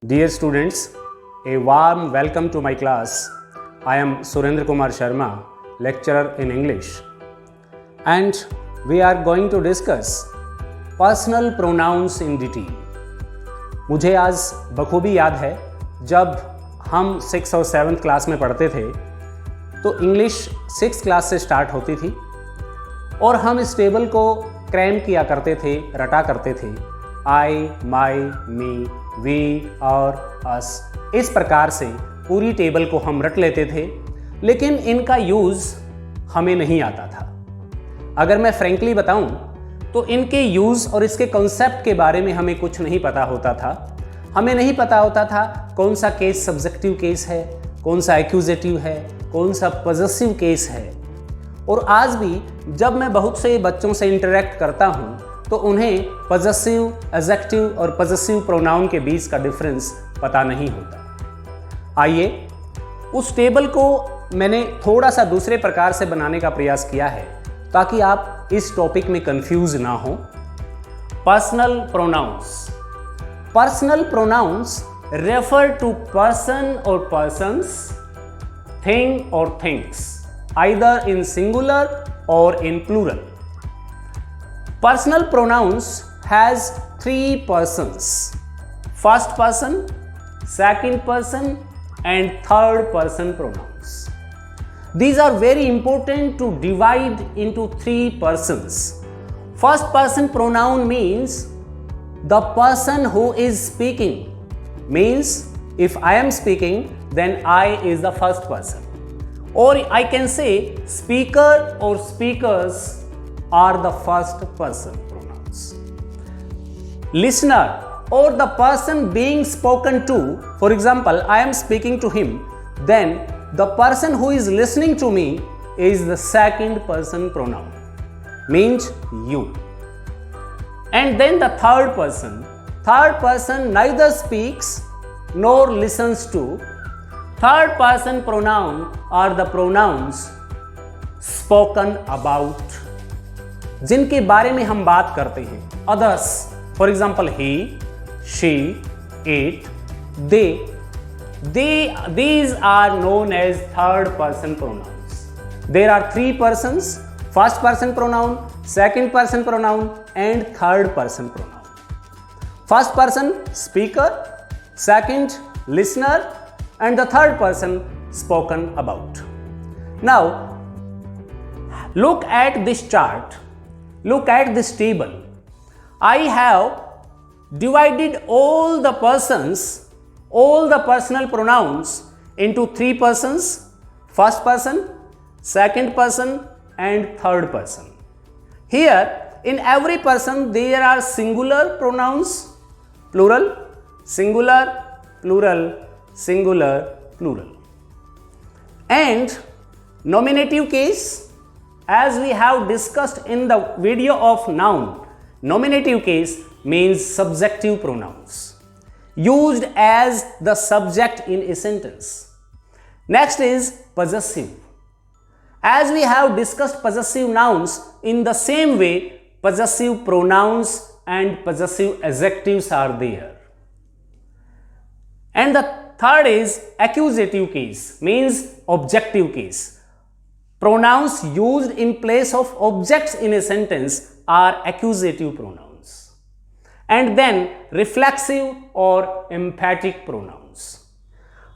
Dear students, a warm welcome to my class. I am Surender Sharma, lecturer in English, and we are going to discuss personal pronouns in detail. मुझे आज बखूबी याद है जब हम 6th और 7th class में पढ़ते थे तो इंग्लिश 6th क्लास से स्टार्ट होती थी और हम इस टेबल को क्रैम किया करते थे, रटा करते थे। आई, माई, मी, वी और अस, इस प्रकार से पूरी टेबल को हम रट लेते थे, लेकिन इनका यूज़ हमें नहीं आता था। अगर मैं फ्रैंकली बताऊं तो इनके यूज़ और इसके कॉन्सेप्ट के बारे में हमें कुछ नहीं पता होता था। हमें नहीं पता होता था कौन सा केस सब्जेक्टिव केस है, कौन सा एक्यूजेटिव है, कौन सा पॉजेसिव केस है। और आज भी जब मैं बहुत से बच्चों से इंटरेक्ट करता हूं तो उन्हें पॉजेसिव, एडजेक्टिव और पॉजेसिव प्रोनाउन के बीच का डिफरेंस पता नहीं होता। आइए, उस टेबल को मैंने थोड़ा सा दूसरे प्रकार से बनाने का प्रयास किया है ताकि आप इस टॉपिक में कंफ्यूज ना हो। Personal pronouns. Personal pronouns refer to person और पर्सन्स, थिंग और things, either in singular or in plural. Personal pronouns has three persons: first person, second person and third person pronouns. These are very important to divide into three persons. First person pronoun means the person who is speaking. Means if I am speaking, then I is the first person. Or I can say speaker or speakers are the first person pronouns. Listener or the person being spoken to, for example, I am speaking to him, then the person who is listening to me is the second person pronoun, means you. And then the third person neither speaks nor listens to. Third person pronoun are the pronouns spoken about, जिनके बारे में हम बात करते हैं। Others, for example, he, she, it, they, these are known as third person pronouns. There are three persons: first person pronoun, second person pronoun and third person pronoun. First person speaker, second listener and the third person spoken about. Now look at this chart, look at this table. I have divided all the persons, all the personal pronouns into three persons: first person, second person and third person. Here in every person there are singular pronouns, plural, singular, plural, singular, plural, and nominative case. As we have discussed in the video of noun, nominative case means subjective pronouns used as the subject in a sentence. Next is possessive. As we have discussed possessive nouns, in the same way possessive pronouns and possessive adjectives are there. And the third is accusative case, means objective case. Pronouns used in place of objects in a sentence are accusative pronouns. And then reflexive or emphatic pronouns.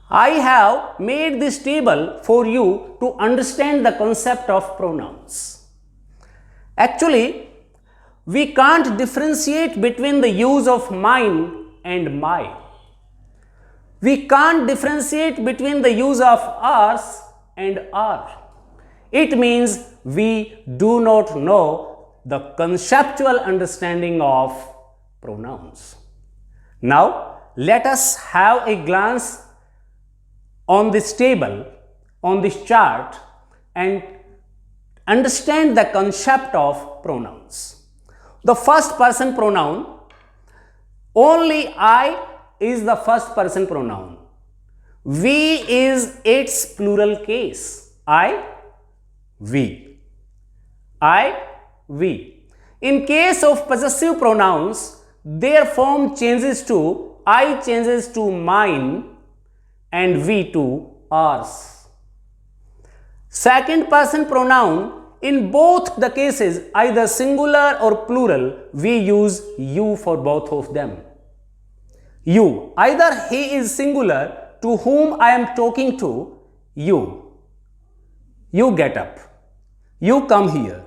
I have made this table for you to understand the concept of pronouns. Actually, we can't differentiate between the use of mine and my. We can't differentiate between the use of ours and our. It means we do not know the conceptual understanding of pronouns. Now, let us have a glance on this table, on this chart, and understand the concept of pronouns. The first person pronoun, only I is the first person pronoun. We is its plural case. I, we. I, we. In case of possessive pronouns, their form changes to I changes to mine and we to ours. Second person pronoun, in both the cases, either singular or plural, we use you for both of them. You, either he is singular, to whom I am talking to, you. You get up. You come here.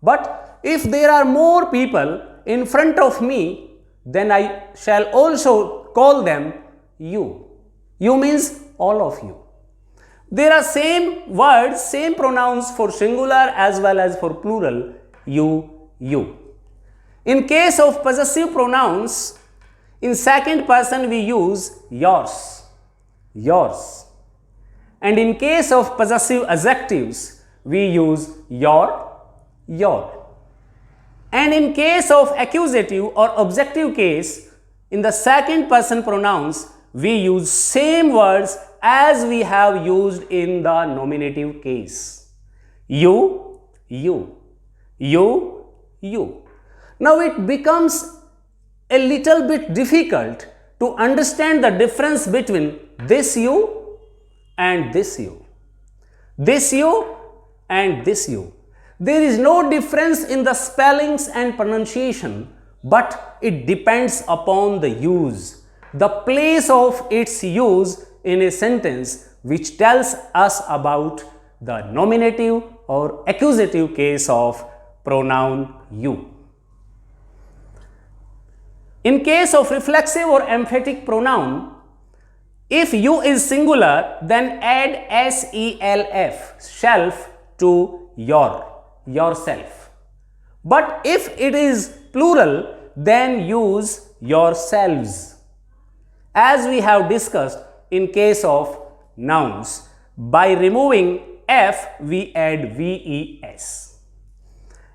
But if there are more people in front of me, then I shall also call them you. You means all of you. There are same words, same pronouns for singular as well as for plural, you. In case of possessive pronouns, in second person we use yours. And in case of possessive adjectives, we use your. And in case of accusative or objective case, in the second person pronouns, we use same words as we have used in the nominative case. You. Now it becomes a little bit difficult to understand the difference between this you and this you. This you and this you. There is no difference in the spellings and pronunciation, but it depends upon the use, the place of its use in a sentence, which tells us about the nominative or accusative case of pronoun you. In case of reflexive or emphatic pronoun, if you is singular, then add self, self, to yourself. But if it is plural, then use yourselves. As we have discussed in case of nouns, by removing f, we add ves.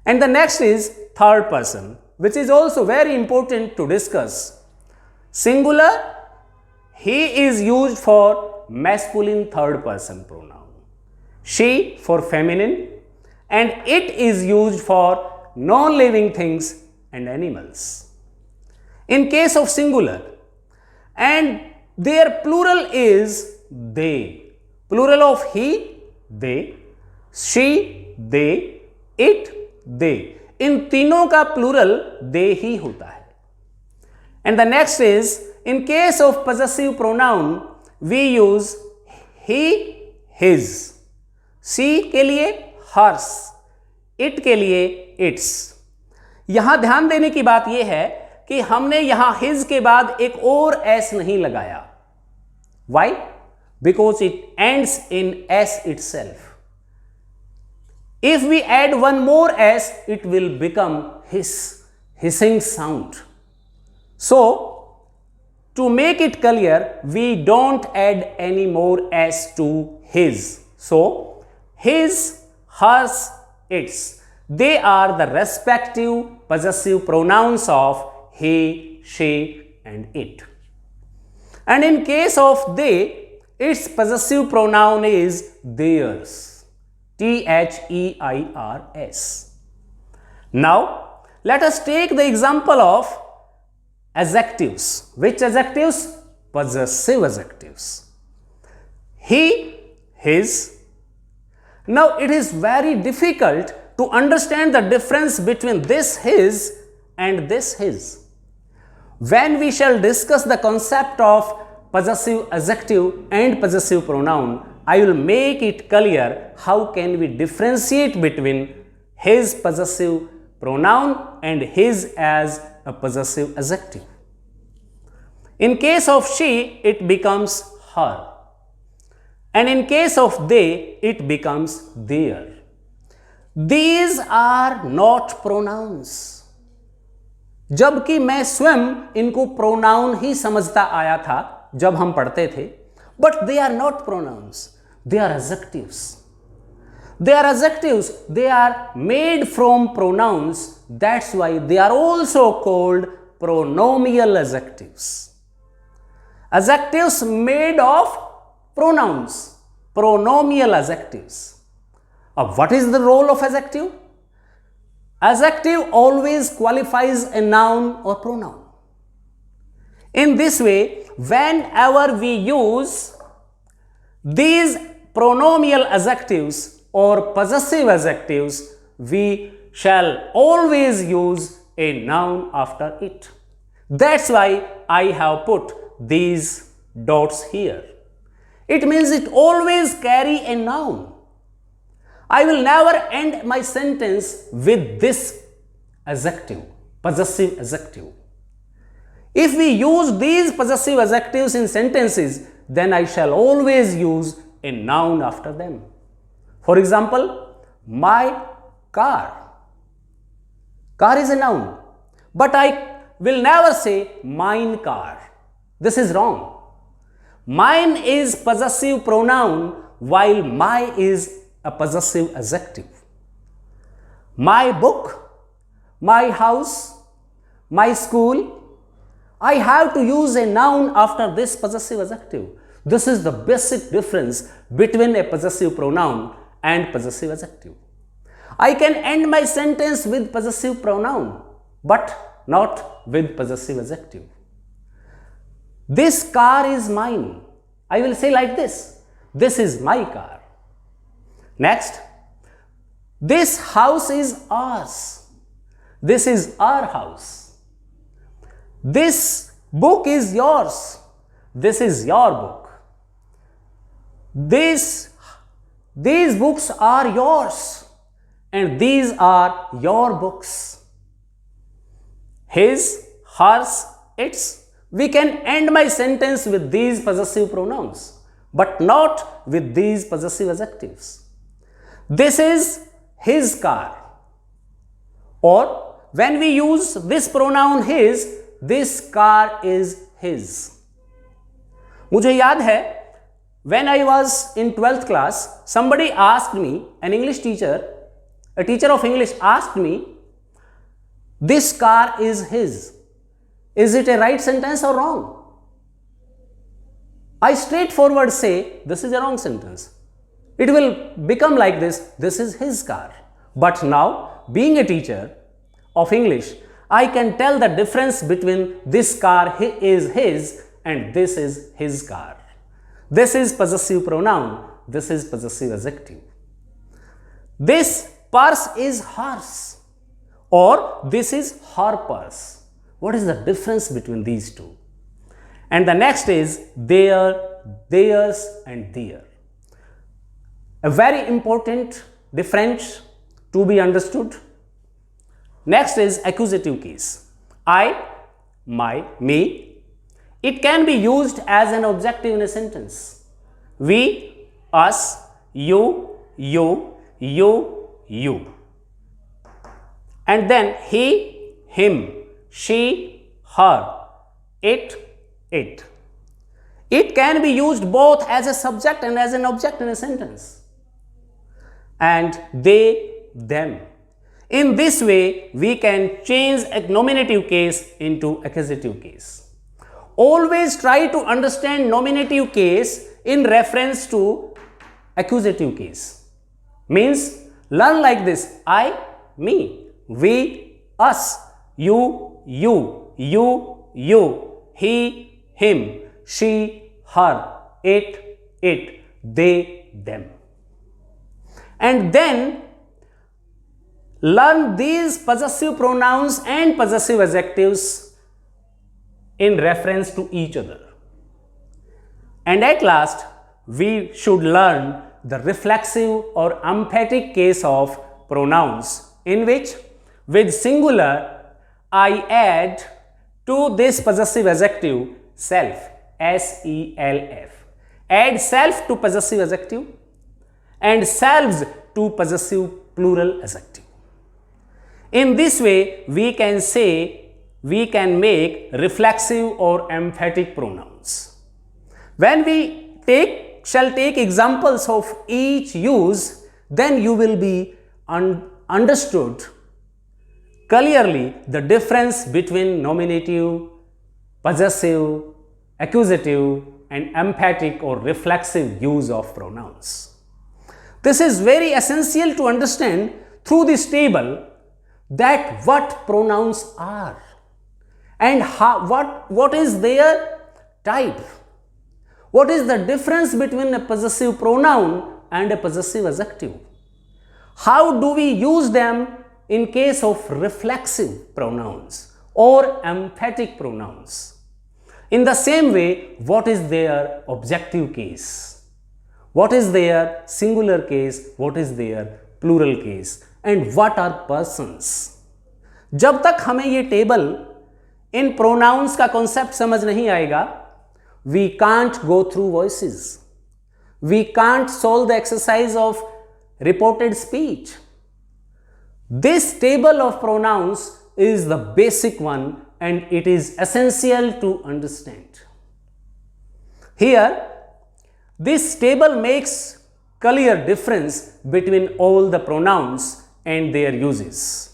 And the next is third person, which is also very important to discuss. Singular, he is used for masculine third person pronoun, she for feminine, and it is used for non-living things and animals. In case of singular, and their plural is they. Plural of he, they, she, they, it, they. इन तीनों का plural they ही होता है. And the next is, in case of possessive pronoun, we use he, his. she के लिए hers, it के लिए its. यहां ध्यान देने की बात यह है कि हमने यहां his के बाद एक और s नहीं लगाया. Why? Because it ends in s itself. If we add one more s, it will become hiss, hissing sound. So, to make it clear, we don't add any more s to his. So, his, hers, its, they are the respective possessive pronouns of he, she, and it. And in case of they, its possessive pronoun is theirs. theirs. Now, let us take the example of adjectives. Which adjectives? Possessive adjectives. He, his. Now, it is very difficult to understand the difference between this his and this his. When we shall discuss the concept of possessive adjective and possessive pronoun, I will make it clear how can we differentiate between his possessive pronoun and his as a possessive adjective. In case of she, it becomes her. And in case of they, it becomes their. These are not pronouns. जबकि मैं स्वयं इनको pronoun ही समझता आया था जब हम पढ़ते थे. But they are not pronouns, they are adjectives. They are adjectives, they are made from pronouns, that's why they are also called pronomial adjectives. Adjectives made of pronouns, pronomial adjectives. What is the role of adjective? Adjective always qualifies a noun or pronoun. In this way, whenever we use these pronominal adjectives or possessive adjectives, we shall always use a noun after it. That's why I have put these dots here. It means it always carry a noun. I will never end my sentence with this adjective, possessive adjective. If we use these possessive adjectives in sentences, then I shall always use a noun after them. For example, my car. Car is a noun, but I will never say mine car. This is wrong. Mine is possessive pronoun while my is a possessive adjective. My book, my house, my school, I have to use a noun after this possessive adjective. This is the basic difference between a possessive pronoun and possessive adjective. I can end my sentence with possessive pronoun, but not with possessive adjective. This car is mine. I will say like this. This is my car. Next, this house is ours. This is our house. This book is yours. This is your book. These books are yours, and these are your books. His, hers, its. We can end my sentence with these possessive pronouns, but not with these possessive adjectives. This is his car. Or when we use this pronoun his, this car is his. मुझे याद है, when I was in 12th class, somebody asked me, an English teacher, a teacher of English asked me, this car is his. Is it a right sentence or wrong? I straightforward say, this is a wrong sentence. It will become like this is his car. But now, being a teacher of English, I can tell the difference between this car is his and this is his car. This is possessive pronoun, this is possessive adjective. This purse is hers, or this is her purse. What is the difference between these two? And the next is their, theirs and their. A very important difference to be understood. Next is accusative case. I, my, me. It can be used as an objective in a sentence. We, us, you, you, you, you. And then he, him, she, her, it, it. It can be used both as a subject and as an object in a sentence. And they, them. In this way, we can change a nominative case into accusative case. Always try to understand nominative case in reference to accusative case. Means, learn like this: I, me, we, us, you, you, you, you, he, him, she, her, it, they, them. And then learn these possessive pronouns and possessive adjectives in reference to each other. And at last, we should learn the reflexive or emphatic case of pronouns, in which with singular I add to this possessive adjective self, S-E-L-F. Add self to possessive adjective and selves to possessive plural adjective. In this way, we can make reflexive or emphatic pronouns. When we shall take examples of each use, then you will be understood clearly the difference between nominative, possessive, accusative, and emphatic or reflexive use of pronouns. This is very essential to understand through this table that what pronouns are and what is their type. What is the difference between a possessive pronoun and a possessive adjective? How do we use them in case of reflexive pronouns or emphatic pronouns? In the same way, what is their objective case? What is their singular case? What is their plural case? And what are persons? जब तक हमें ये table इन pronounce का concept समझ नहीं आएगा, we can't go through voices. We can't solve the exercise of reported speech. This table of pronouns is the basic one and it is essential to understand. Here, this table makes clear difference between all the pronouns and their uses.